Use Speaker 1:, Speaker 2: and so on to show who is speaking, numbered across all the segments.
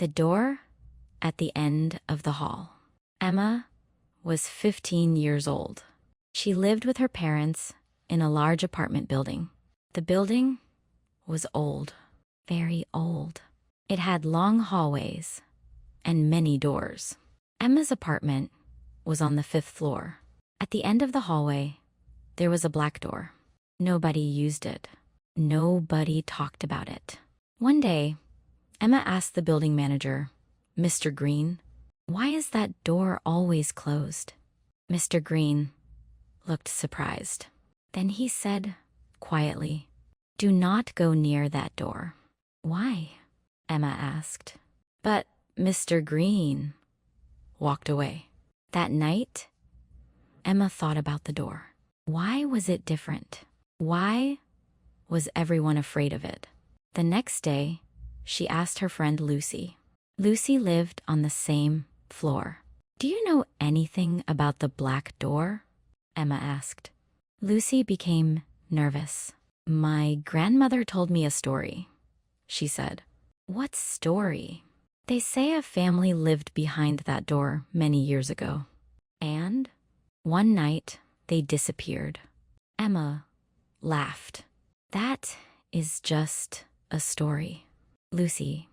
Speaker 1: The door at the end of the hall. Emma was 15 years old. She lived with her parents in a large apartment building. The building was old, very old. It had long hallways and many doors. Emma's apartment was on the 5th floor. At the end of the hallway, there was a black door. Nobody used it. Nobody talked about it. One day, Emma asked the building manager, Mr. Green, "Why is that door always closed?" Mr. Green looked surprised. Then he said quietly, "Do not go near that door." "Why?" Emma asked. But Mr. Green walked away. That night, Emma thought about the door. Why was it different? Why was everyone afraid of it? The next day, she asked her friend Lucy. Lucy lived on the same floor. "Do you know anything about the black door?" Emma asked. Lucy became nervous. "My grandmother told me a story," she said. "What story?" "They say a family lived behind that door many years ago. And one night they disappeared." Emma laughed. "That is just a story." Lucy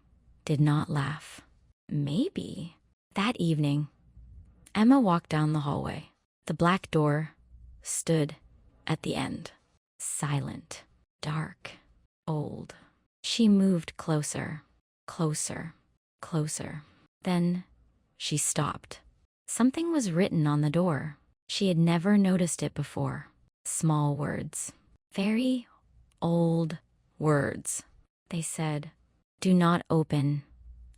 Speaker 1: did not laugh. "Maybe." That evening, Emma walked down the hallway. The black door stood at the end, silent, dark, old. She moved closer, closer, closer. Then she stopped. Something was written on the door. She had never noticed it before. Small words. Very old words. They said, "Do not open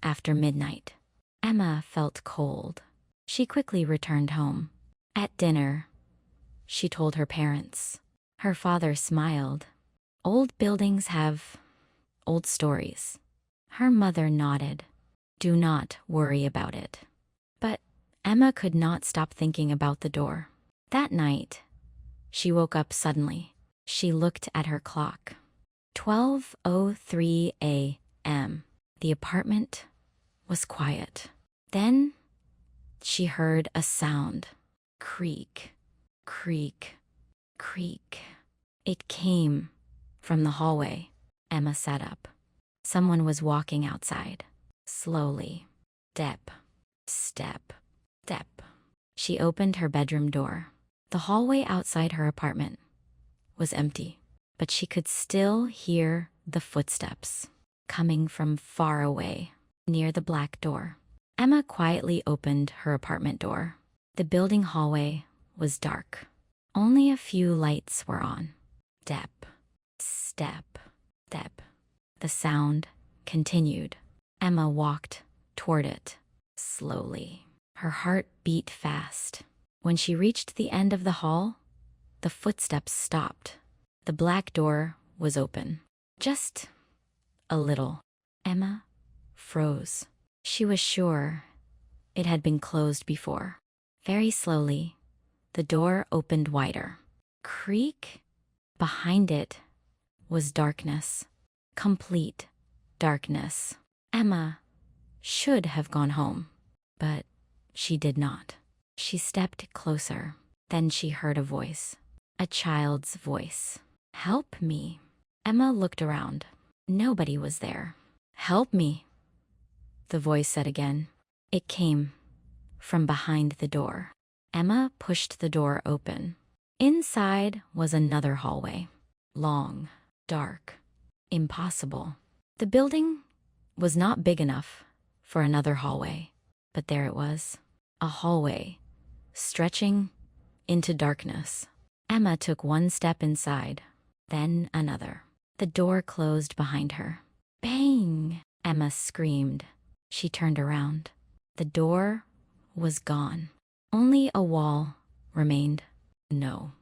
Speaker 1: after midnight." Emma felt cold. She quickly returned home. At dinner, she told her parents. Her father smiled. "Old buildings have old stories." Her mother nodded. "Do not worry about it." But Emma could not stop thinking about the door. That night, she woke up suddenly. She looked at her clock. 12:03 a.m. The apartment was quiet. Then she heard a sound. Creak, creak, creak. It came from the hallway. Emma sat up. Someone was walking outside. Slowly. Step, step, step. She opened her bedroom door. The hallway outside her apartment was empty, but she could still hear the footsteps coming from far away, near the black door. Emma quietly opened her apartment door. The building hallway was dark. Only a few lights were on. Step, step, step. The sound continued. Emma walked toward it, slowly. Her heart beat fast. When she reached the end of the hall, the footsteps stopped. The black door was open. Just a little. Emma froze. She was sure it had been closed before. Very slowly, the door opened wider. Creak. Behind it was darkness. Complete darkness. Emma should have gone home, but she did not. She stepped closer. Then she heard a voice. A child's voice. "Help me." Emma looked around. Nobody was there. "Help me," the voice said again. It came from behind the door. Emma pushed the door open. Inside was another hallway. Long, dark, impossible. The building was not big enough for another hallway, but there it was. A hallway stretching into darkness. Emma took one step inside, then another. The door closed behind her. Bang! Emma screamed. She turned around. The door was gone. Only a wall remained. "No,"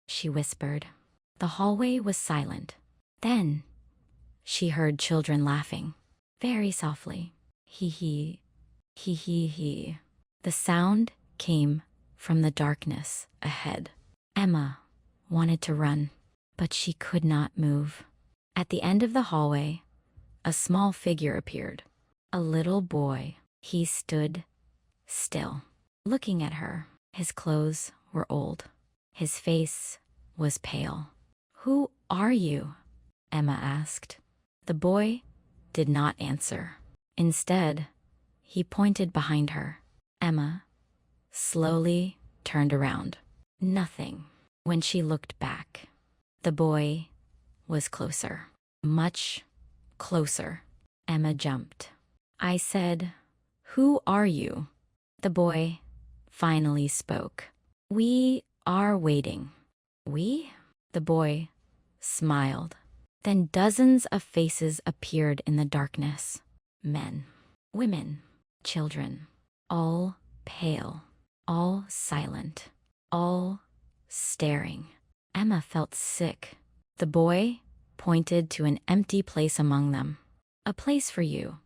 Speaker 1: she whispered. The hallway was silent. Then she heard children laughing, very softly. Hee hee, hee hee hee. The sound came from the darkness ahead. Emma wanted to run, but she could not move. At the end of the hallway, a small figure appeared. A little boy. He stood still, looking at her. His clothes were old. His face was pale. "Who are you?" Emma asked. The boy did not answer. Instead, he pointed behind her. Emma slowly turned around. Nothing. When she looked back, the boy was closer. Much closer. Emma jumped. "I said, who are you?" The boy finally spoke. "We are waiting." "We?" The boy smiled. Then dozens of faces appeared in the darkness. Men, women, children, all pale, all silent, all staring. Emma felt sick. The boy pointed to an empty place among them. "A place for you."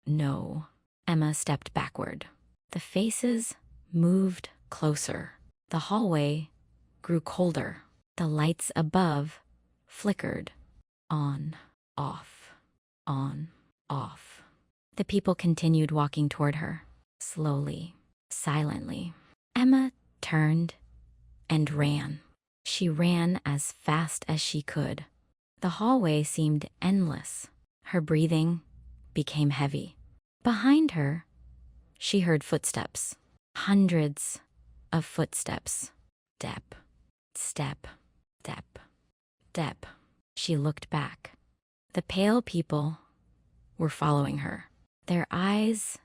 Speaker 1: "No." Emma stepped backward. The faces moved closer. The hallway grew colder. The lights above flickered. On, off, on, off. The people continued walking toward her, slowly, silently. Emma turned and ran. She ran as fast as she could. The hallway seemed endless. Her breathing became heavy. Behind her, she heard footsteps. Hundreds of footsteps. Step, step, step, step. She looked back. The pale people were following her. Their eyes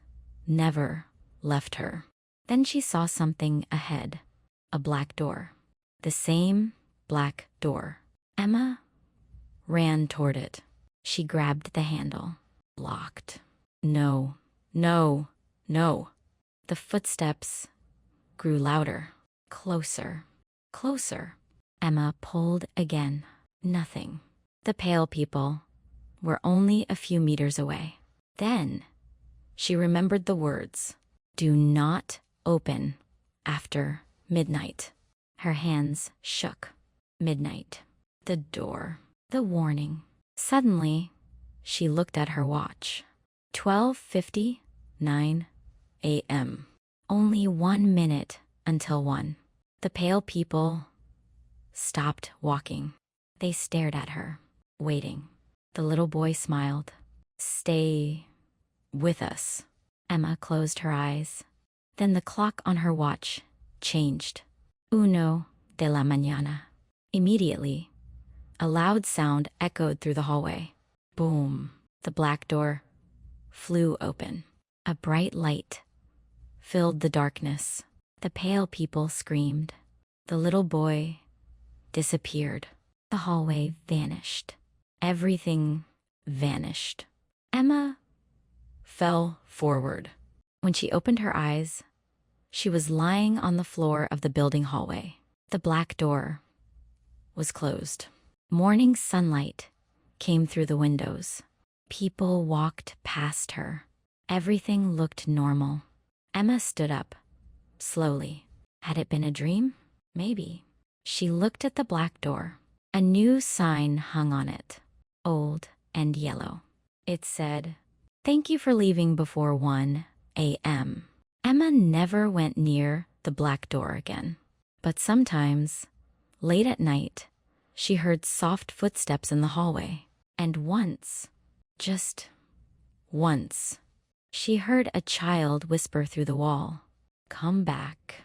Speaker 1: never left her. Then she saw something ahead. A black door. The same black door. Emma ran toward it. She grabbed the handle. Locked. No, no, no. The footsteps grew louder. Closer, closer. Emma pulled again. Nothing. The pale people were only a few meters away. Then she remembered the words, "Do not open after midnight." Her hands shook. Midnight. The door. The warning. Suddenly, she looked at her watch. 12:59 a.m. Only 1 minute until 1. The pale people stopped walking. They stared at her, waiting. The little boy smiled. "Stay with us." Emma closed her eyes. Then the clock on her watch changed. 1 de la mañana. Immediately, a loud sound echoed through the hallway. Boom. The black door flew open. A bright light filled the darkness. The pale people screamed. The little boy disappeared. The hallway vanished. Everything vanished. Emma fell forward. When she opened her eyes, she was lying on the floor of the building hallway. The black door was closed. Morning sunlight came through the windows. People walked past her. Everything looked normal. Emma stood up, slowly. Had it been a dream? Maybe. She looked at the black door. A new sign hung on it, old and yellow. It said, "Thank you for leaving before 1 a.m." Emma never went near the black door again. But sometimes, late at night, she heard soft footsteps in the hallway. And once, just once, she heard a child whisper through the wall, "Come back."